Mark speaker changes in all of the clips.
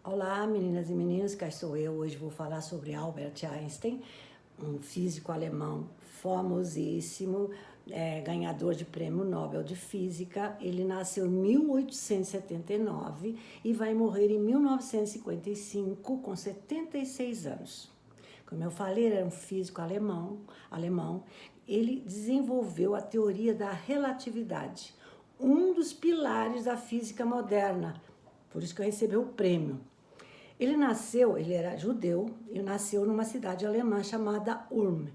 Speaker 1: Olá, meninas e meninos, cá estou eu. Hoje vou falar sobre Albert Einstein, um físico alemão famosíssimo, ganhador de prêmio Nobel de Física. Ele nasceu em 1879 e vai morrer em 1955 com 76 anos. Como eu falei, ele era um físico alemão. Ele desenvolveu a teoria da relatividade, um dos pilares da física moderna. Por isso que recebeu o prêmio. Ele era judeu e nasceu numa cidade alemã chamada Ulm,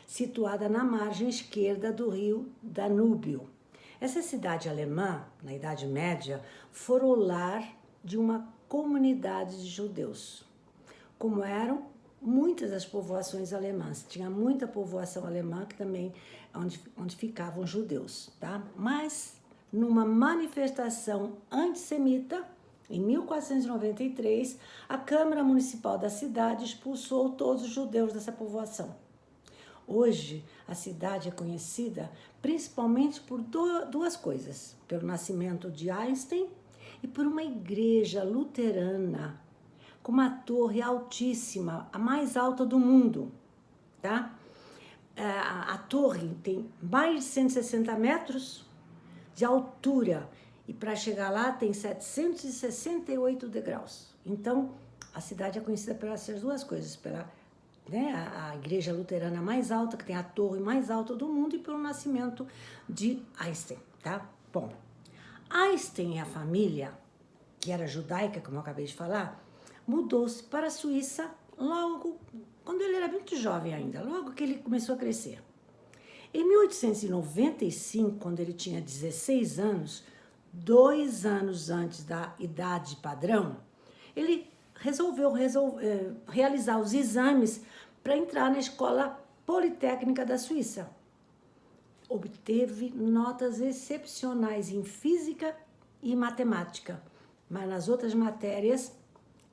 Speaker 1: situada na margem esquerda do rio Danúbio. Essa cidade alemã, na Idade Média, foi o lar de uma comunidade de judeus. Como eram muitas das povoações alemãs, tinha muita povoação alemã que também onde ficavam judeus, tá? Mas numa manifestação antissemita, em 1493, a Câmara Municipal da cidade expulsou todos os judeus dessa povoação. Hoje, a cidade é conhecida principalmente por duas coisas: pelo nascimento de Einstein e por uma igreja luterana com uma torre altíssima, a mais alta do mundo, tá? A torre tem mais de 160 metros de altura e para chegar lá tem 768 degraus. Então, a cidade é conhecida pelas essas duas coisas, pela a igreja luterana mais alta, que tem a torre mais alta do mundo, e pelo nascimento de Einstein, tá? Bom, Einstein e a família, que era judaica, como eu acabei de falar, mudou-se para a Suíça logo, quando ele era muito jovem ainda, logo que ele começou a crescer. Em 1895, quando ele tinha 16 anos, 2 anos antes da idade padrão, ele resolveu realizar os exames para entrar na Escola Politécnica da Suíça. Obteve notas excepcionais em física e matemática, mas nas outras matérias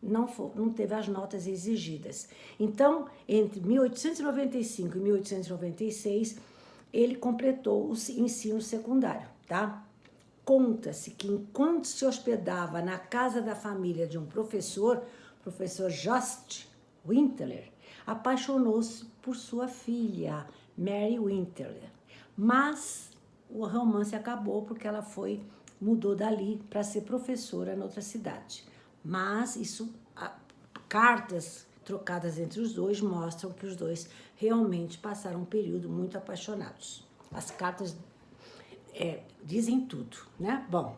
Speaker 1: não teve as notas exigidas. Então, entre 1895 e 1896, ele completou o ensino secundário, tá? Conta-se que enquanto se hospedava na casa da família de um professor Jost Winteler, apaixonou-se por sua filha, Mary Winteler. Mas o romance acabou porque ela mudou dali para ser professora em outra cidade. Mas cartas trocadas entre os dois mostram que os dois realmente passaram um período muito apaixonados. As cartas dizem tudo, né? Bom,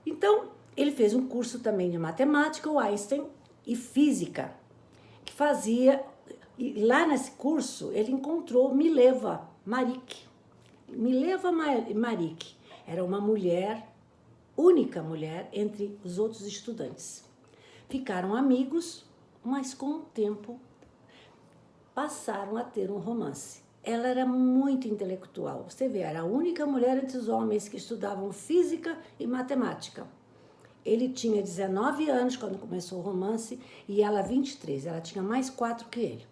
Speaker 1: então ele fez um curso também de matemática, o Einstein, e física, que fazia, e lá nesse curso ele encontrou Mileva Maric. Mileva Maric era uma mulher, única mulher entre os outros estudantes. Ficaram amigos, mas com o tempo passaram a ter um romance. Ela era muito intelectual. Você vê, era a única mulher entre os homens que estudavam física e matemática. Ele tinha 19 anos quando começou o romance e ela 23. Ela tinha mais 4 que ele.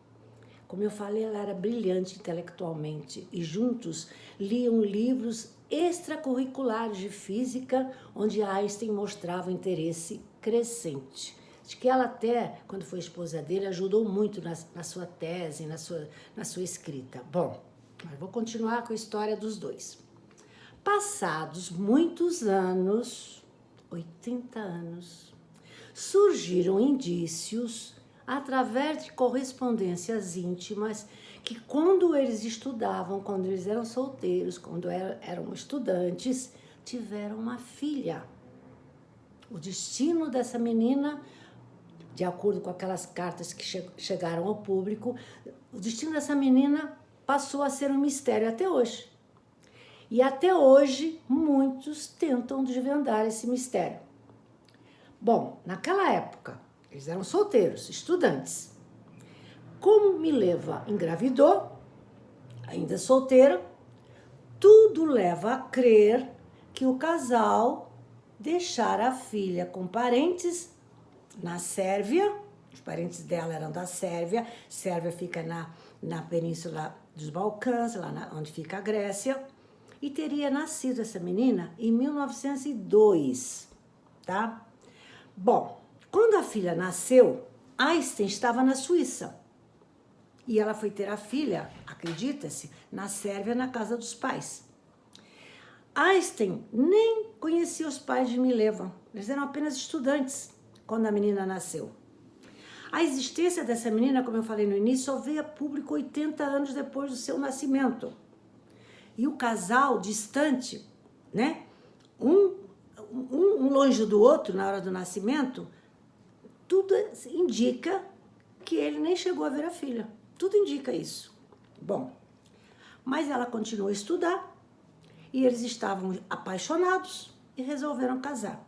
Speaker 1: Como eu falei, ela era brilhante intelectualmente e juntos liam livros extracurriculares de física, onde Einstein mostrava interesse crescente. Acho que ela até, quando foi esposa dele, ajudou muito na sua tese, na sua escrita. Bom, mas vou continuar com a história dos dois. Passados muitos anos, 80 anos, surgiram indícios, através de correspondências íntimas, que quando eles estudavam, quando eles eram solteiros, quando eram estudantes, tiveram uma filha. O destino dessa menina, de acordo com aquelas cartas que chegaram ao público, o destino dessa menina passou a ser um mistério até hoje. E até hoje, muitos tentam desvendar esse mistério. Bom, naquela época, eles eram solteiros, estudantes. Como Mileva engravidou, ainda solteira, tudo leva a crer que o casal deixara a filha com parentes na Sérvia. Os parentes dela eram da Sérvia. Sérvia fica na península dos Balcãs, lá onde fica a Grécia. E teria nascido essa menina em 1902, tá? Bom, Quando a filha nasceu, Einstein estava na Suíça. E ela foi ter a filha, acredita-se, na Sérvia, na casa dos pais. Einstein nem conhecia os pais de Mileva. Eles eram apenas estudantes quando a menina nasceu. A existência dessa menina, como eu falei no início, só veio a público 80 anos depois do seu nascimento. E o casal distante, né? Um longe do outro na hora do nascimento, tudo indica que ele nem chegou a ver a filha. Tudo indica isso. Bom, mas ela continuou a estudar e eles estavam apaixonados e resolveram casar.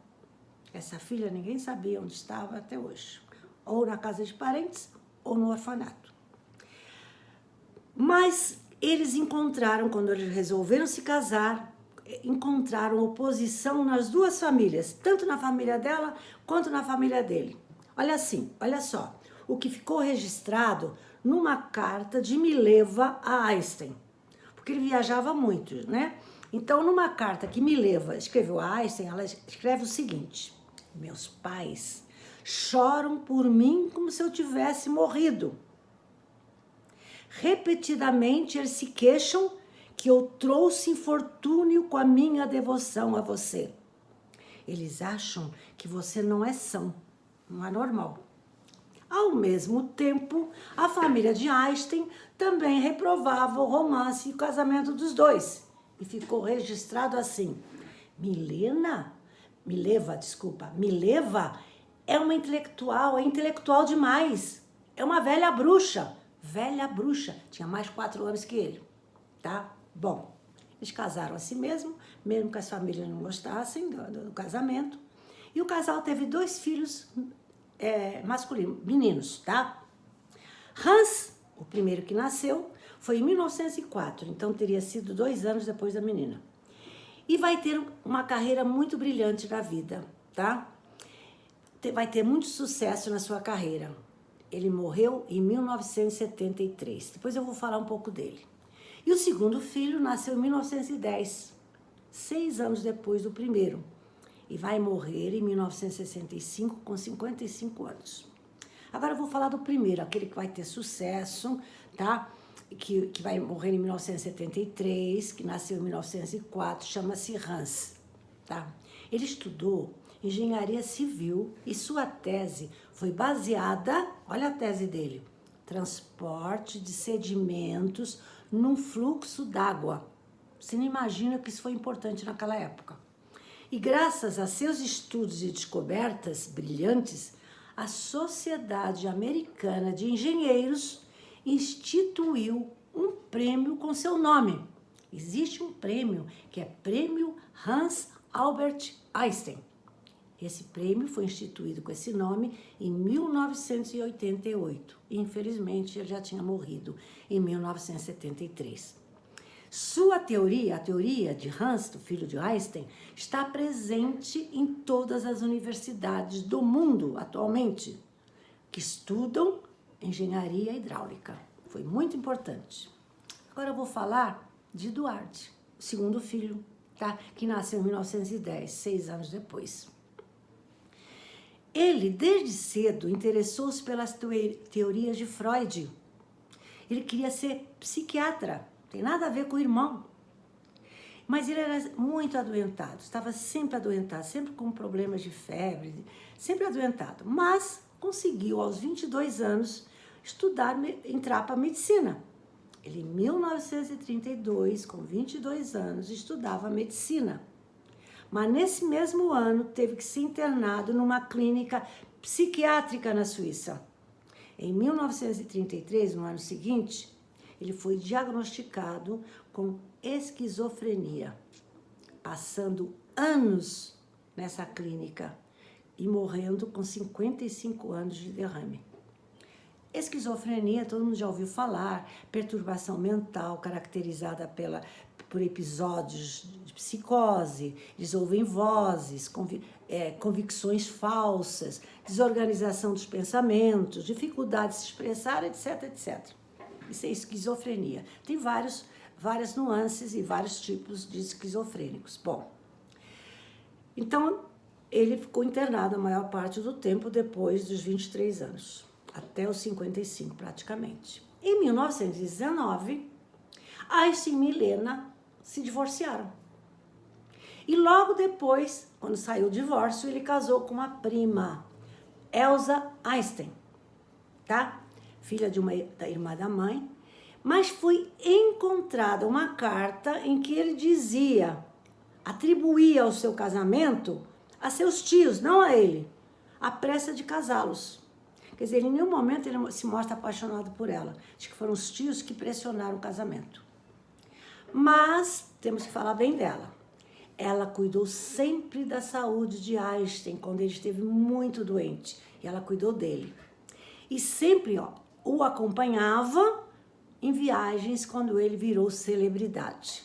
Speaker 1: Essa filha ninguém sabia onde estava até hoje. Ou na casa de parentes ou no orfanato. Mas eles encontraram, quando eles resolveram se casar, encontraram oposição nas duas famílias, tanto na família dela quanto na família dele. Olha só, o que ficou registrado numa carta de Mileva a Einstein, porque ele viajava muito, né? Então, numa carta que Mileva escreveu a Einstein, ela escreve o seguinte: meus pais choram por mim como se eu tivesse morrido. Repetidamente eles se queixam que eu trouxe infortúnio com a minha devoção a você. Eles acham que você não é são, não é normal. Ao mesmo tempo, a família de Einstein também reprovava o romance e o casamento dos dois. E ficou registrado assim: Mileva é uma intelectual, é intelectual demais. É uma velha bruxa, tinha mais 4 anos que ele, tá? Bom, eles casaram a si mesmo que as famílias não gostassem do casamento. E o casal teve 2 filhos masculinos, meninos, tá? Hans, o primeiro que nasceu, foi em 1904, então teria sido 2 anos depois da menina. E vai ter uma carreira muito brilhante na vida, tá? Vai ter muito sucesso na sua carreira. Ele morreu em 1973. Depois eu vou falar um pouco dele. E o segundo filho nasceu em 1910, 6 anos depois do primeiro. E vai morrer em 1965 com 55 anos. Agora eu vou falar do primeiro, aquele que vai ter sucesso, tá? Que vai morrer em 1973, que nasceu em 1904, chama-se Hans, tá? Ele estudou engenharia civil e sua tese foi baseada, olha a tese dele, transporte de sedimentos num fluxo d'água. Você não imagina que isso foi importante naquela época. E graças a seus estudos e descobertas brilhantes, a Sociedade Americana de Engenheiros instituiu um prêmio com seu nome. Existe um prêmio que é Prêmio Hans Albert Einstein. Esse prêmio foi instituído com esse nome em 1988. Infelizmente, ele já tinha morrido em 1973. Sua teoria, a teoria de Hans, do filho de Einstein, está presente em todas as universidades do mundo atualmente, que estudam engenharia hidráulica. Foi muito importante. Agora eu vou falar de Eduardo, o segundo filho, tá? Que nasceu em 1910, 6 anos depois. Ele, desde cedo, interessou-se pelas teorias de Freud. Ele queria ser psiquiatra, tem nada a ver com o irmão. Mas ele era muito adoentado, estava sempre adoentado, sempre com problemas de febre, sempre adoentado. Mas conseguiu, aos 22 anos, entrar para a medicina. Ele, em 1932, com 22 anos, estudava medicina. Mas nesse mesmo ano teve que ser internado numa clínica psiquiátrica na Suíça. Em 1933, no ano seguinte, ele foi diagnosticado com esquizofrenia, passando anos nessa clínica e morrendo com 55 anos de derrame. Esquizofrenia, todo mundo já ouviu falar, perturbação mental caracterizada por episódios de psicose, eles ouvem vozes, convicções falsas, desorganização dos pensamentos, dificuldade de se expressar, etc, etc. Isso é esquizofrenia. Tem várias nuances e vários tipos de esquizofrênicos. Bom, então, ele ficou internado a maior parte do tempo depois dos 23 anos, até os 55 praticamente. Em 1919, Einstein e Milena se divorciaram. E logo depois, quando saiu o divórcio, ele casou com uma prima, Elsa Einstein, tá? Filha da irmã da mãe. Mas foi encontrada uma carta em que ele atribuía o seu casamento a seus tios, não a ele, a pressa de casá-los. Quer dizer, em nenhum momento ele se mostra apaixonado por ela. Acho que foram os tios que pressionaram o casamento. Mas temos que falar bem dela. Ela cuidou sempre da saúde de Einstein quando ele esteve muito doente. E ela cuidou dele. E sempre o acompanhava em viagens quando ele virou celebridade.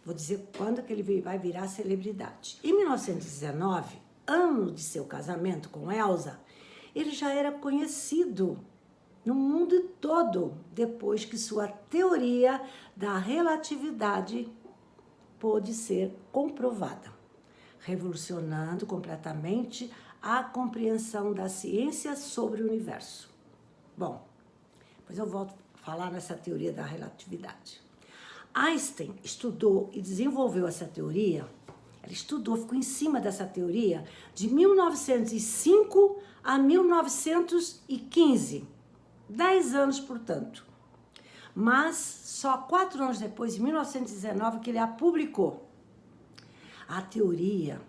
Speaker 1: Vou dizer quando que ele vai virar celebridade. Em 1919, ano de seu casamento com Elsa, ele já era conhecido no mundo todo, depois que sua teoria da relatividade pôde ser comprovada, revolucionando completamente a compreensão da ciência sobre o universo. Bom, depois eu volto a falar nessa teoria da relatividade. Einstein estudou e desenvolveu essa teoria, ficou em cima dessa teoria de 1905 a 1915, 10 anos, portanto. Mas só 4 anos depois, em 1919, que ele a publicou. A teoria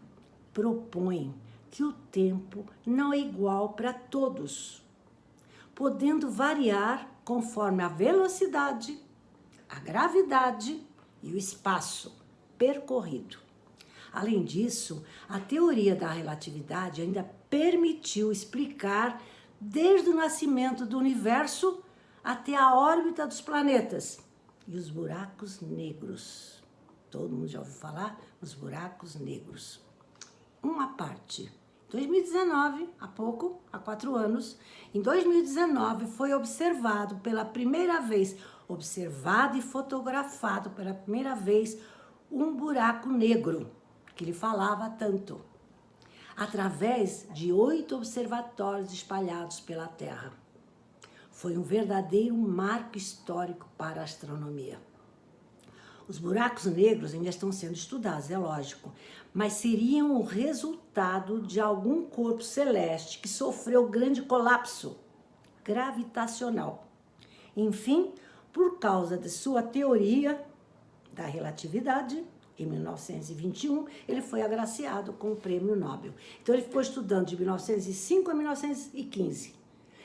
Speaker 1: propõe que o tempo não é igual para todos, podendo variar conforme a velocidade, a gravidade e o espaço percorrido. Além disso, a teoria da relatividade ainda permitiu explicar desde o nascimento do universo até a órbita dos planetas e os buracos negros. Todo mundo já ouviu falar nos buracos negros. Uma parte. Em 2019, há 4 anos, em 2019 foi observado e fotografado pela primeira vez um buraco negro, que ele falava tanto, através de 8 observatórios espalhados pela Terra. Foi um verdadeiro marco histórico para a astronomia. Os buracos negros ainda estão sendo estudados, é lógico, mas seriam o resultado de algum corpo celeste que sofreu grande colapso gravitacional. Enfim, por causa de sua teoria da relatividade, em 1921, ele foi agraciado com o Prêmio Nobel. Então, ele ficou estudando de 1905 a 1915.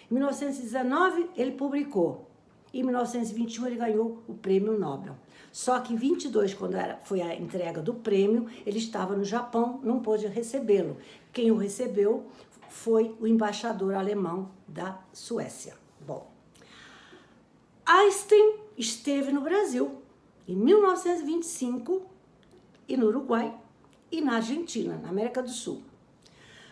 Speaker 1: Em 1919, ele publicou. Em 1921, ele ganhou o Prêmio Nobel. Só que em 22, quando foi a entrega do prêmio, ele estava no Japão, não pôde recebê-lo. Quem o recebeu foi o embaixador alemão da Suécia. Bom, Einstein esteve no Brasil em 1925 e no Uruguai e na Argentina, na América do Sul.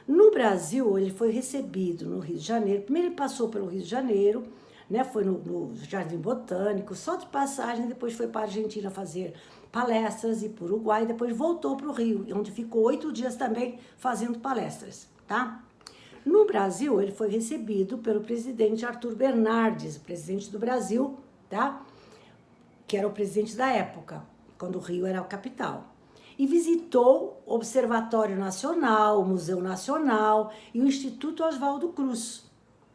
Speaker 1: No Brasil, ele foi recebido no Rio de Janeiro. Primeiro ele passou pelo Rio de Janeiro, né? Foi no Jardim Botânico, só de passagem, depois foi para a Argentina fazer palestras e para o Uruguai, depois voltou para o Rio, onde ficou 8 dias também fazendo palestras, tá? No Brasil, ele foi recebido pelo presidente Arthur Bernardes, presidente do Brasil, tá? Que era o presidente da época, quando o Rio era a capital. E visitou o Observatório Nacional, o Museu Nacional e o Instituto Oswaldo Cruz,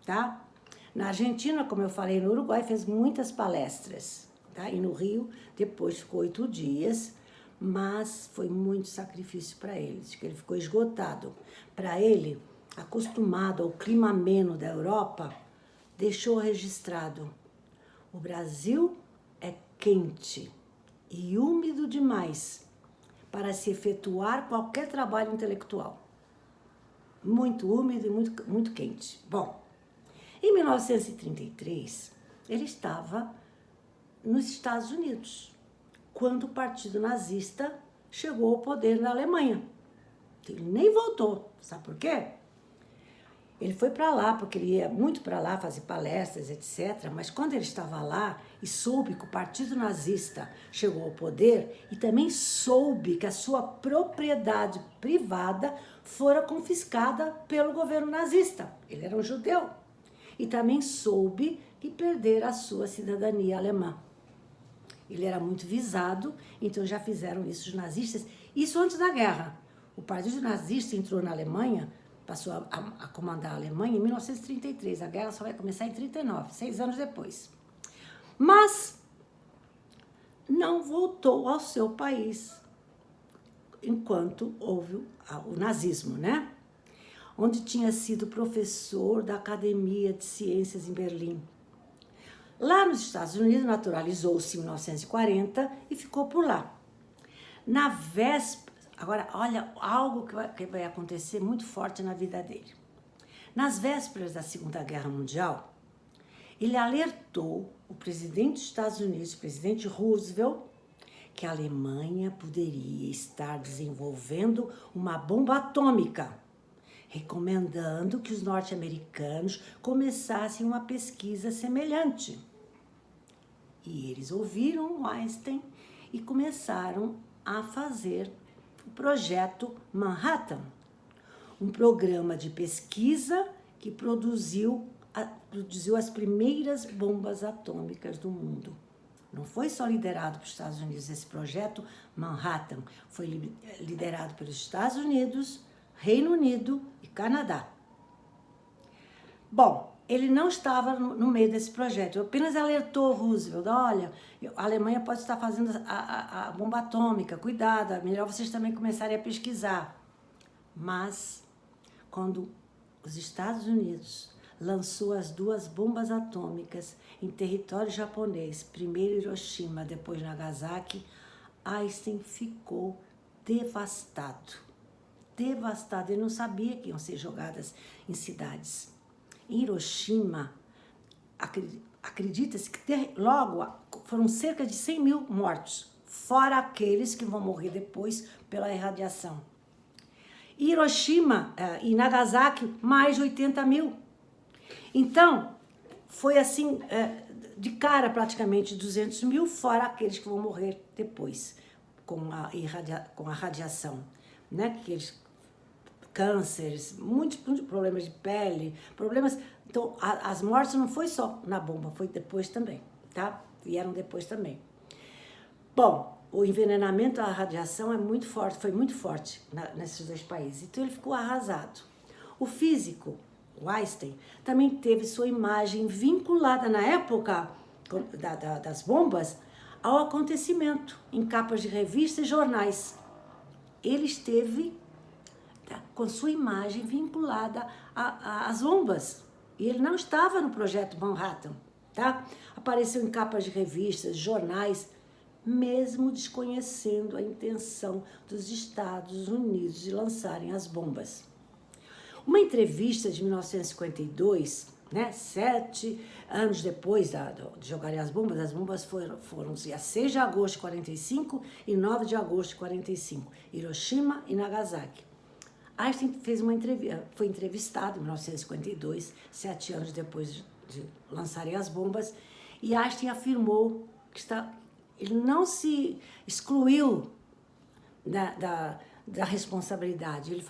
Speaker 1: tá? Na Argentina, como eu falei, no Uruguai, fez muitas palestras, tá? E no Rio, depois ficou 8 dias, mas foi muito sacrifício para ele, porque ele ficou esgotado. Para ele, acostumado ao clima ameno da Europa, deixou registrado: o Brasil é quente e úmido demais para se efetuar qualquer trabalho intelectual. Muito úmido e muito quente. Bom, em 1933, ele estava nos Estados Unidos, quando o Partido Nazista chegou ao poder na Alemanha. Ele nem voltou. Sabe por quê? Ele foi para lá, porque ele ia muito para lá fazer palestras, etc. Mas quando ele estava lá e soube que o Partido Nazista chegou ao poder, e também soube que a sua propriedade privada fora confiscada pelo governo nazista. Ele era um judeu. E também soube que perdera a sua cidadania alemã. Ele era muito visado, então já fizeram isso os nazistas. Isso antes da guerra. O partido nazista entrou na Alemanha, passou a comandar a Alemanha em 1933. A guerra só vai começar em 1939, 6 anos depois. Mas não voltou ao seu país enquanto houve o nazismo, né? Onde tinha sido professor da Academia de Ciências em Berlim. Lá nos Estados Unidos, naturalizou-se em 1940 e ficou por lá. Na véspera, agora olha algo que vai acontecer muito forte na vida dele. Nas vésperas da Segunda Guerra Mundial, ele alertou o presidente dos Estados Unidos, o presidente Roosevelt, que a Alemanha poderia estar desenvolvendo uma bomba atômica, recomendando que os norte-americanos começassem uma pesquisa semelhante. E eles ouviram Einstein e começaram a fazer o projeto Manhattan, um programa de pesquisa que produziu as primeiras bombas atômicas do mundo. Não foi só liderado pelos Estados Unidos esse projeto Manhattan, foi liderado pelos Estados Unidos, Reino Unido e Canadá. Bom, ele não estava no meio desse projeto, apenas alertou Roosevelt, olha, a Alemanha pode estar fazendo a bomba atômica, cuidado, é melhor vocês também começarem a pesquisar. Mas, quando os Estados Unidos lançou as 2 bombas atômicas em território japonês, primeiro Hiroshima, depois Nagasaki, Einstein ficou devastado. Devastado, ele não sabia que iam ser jogadas em cidades. Em Hiroshima, acredita-se que logo foram cerca de 100 mil mortos, fora aqueles que vão morrer depois pela irradiação. Hiroshima e Nagasaki, mais de 80 mil. Então, foi assim, de cara praticamente 200 mil, fora aqueles que vão morrer depois com a radiação, né? Aqueles cânceres, muitos problemas de pele, problemas. Então, as mortes não foi só na bomba, foi depois também, tá? Vieram depois também. Bom, o envenenamento à radiação é muito forte, foi muito forte nesses 2 países. Então, ele ficou arrasado. O físico, o Einstein, também teve sua imagem vinculada na época das bombas ao acontecimento, em capas de revistas e jornais. Ele esteve com sua imagem vinculada às bombas. E ele não estava no projeto Manhattan, tá? Apareceu em capas de revistas, jornais, mesmo desconhecendo a intenção dos Estados Unidos de lançarem as bombas. Uma entrevista de 1952, né, 7 anos depois de jogarem as bombas foram dia 6 de agosto de 45 e 9 de agosto de 45, Hiroshima e Nagasaki. Einstein fez uma entrevista, foi entrevistado em 1952, 7 anos depois de lançarem as bombas, e Einstein afirmou que ele não se excluiu da responsabilidade. Ele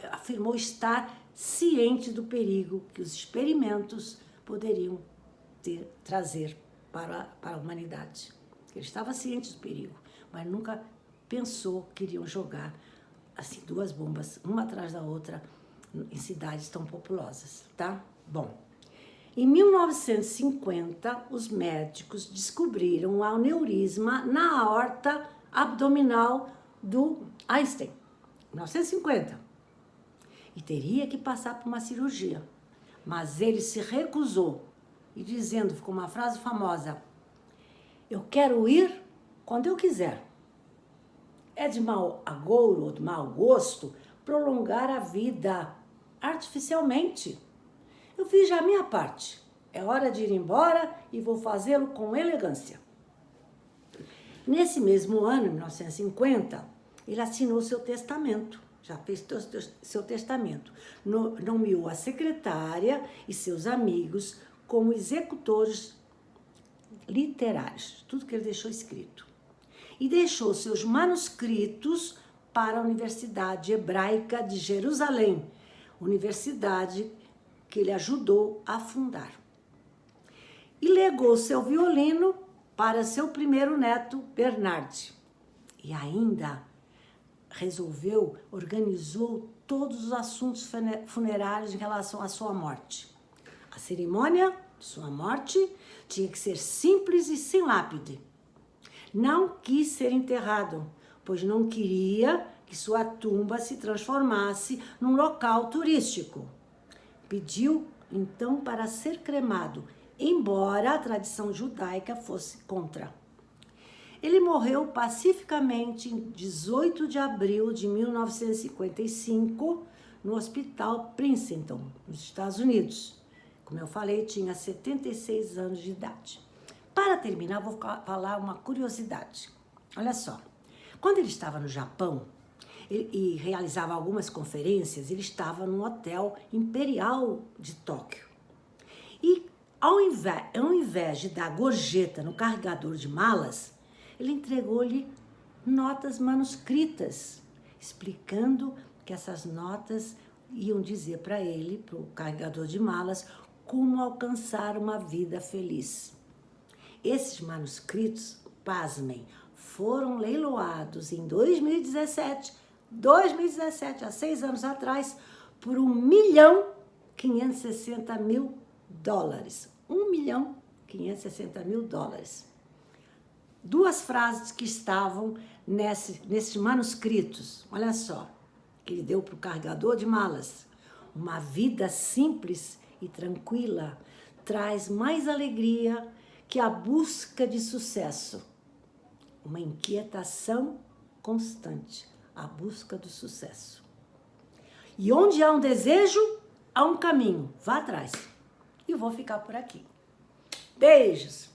Speaker 1: afirmou estar ciente do perigo que os experimentos poderiam trazer para a humanidade. Ele estava ciente do perigo, mas nunca pensou que iriam jogar assim 2 bombas, uma atrás da outra, em cidades tão populosas, tá? Bom, em 1950, os médicos descobriram um aneurisma na aorta abdominal do Einstein, 1950. E teria que passar por uma cirurgia. Mas ele se recusou, e dizendo, ficou uma frase famosa, eu quero ir quando eu quiser. É de mau agouro ou de mau gosto prolongar a vida artificialmente. Eu fiz já a minha parte. É hora de ir embora e vou fazê-lo com elegância. Nesse mesmo ano, 1950, ele assinou seu testamento. Já fez seu testamento. Nomeou a secretária e seus amigos como executores literários. Tudo que ele deixou escrito. E deixou seus manuscritos para a Universidade Hebraica de Jerusalém, universidade que ele ajudou a fundar. E legou seu violino para seu primeiro neto, Bernard. E ainda organizou todos os assuntos funerários em relação à sua morte. A cerimônia de sua morte tinha que ser simples e sem lápide. Não quis ser enterrado, pois não queria que sua tumba se transformasse num local turístico. Pediu, então, para ser cremado, embora a tradição judaica fosse contra. Ele morreu pacificamente em 18 de abril de 1955, no Hospital Princeton, nos Estados Unidos. Como eu falei, tinha 76 anos de idade. Para terminar, vou falar uma curiosidade. Olha só, quando ele estava no Japão e realizava algumas conferências, ele estava no Hotel Imperial de Tóquio. E ao invés de dar gorjeta no carregador de malas, ele entregou-lhe notas manuscritas, explicando que essas notas iam dizer para ele, para o carregador de malas, como alcançar uma vida feliz. Esses manuscritos, pasmem, foram leiloados em 2017, há 6 anos atrás, por $1.560.000. $1.560.000. 2 frases que estavam nesses manuscritos, olha só, que ele deu para o carregador de malas. Uma vida simples e tranquila traz mais alegria que a busca de sucesso. Uma inquietação constante, a busca do sucesso. E onde há um desejo, há um caminho. Vá atrás. E vou ficar por aqui. Beijos!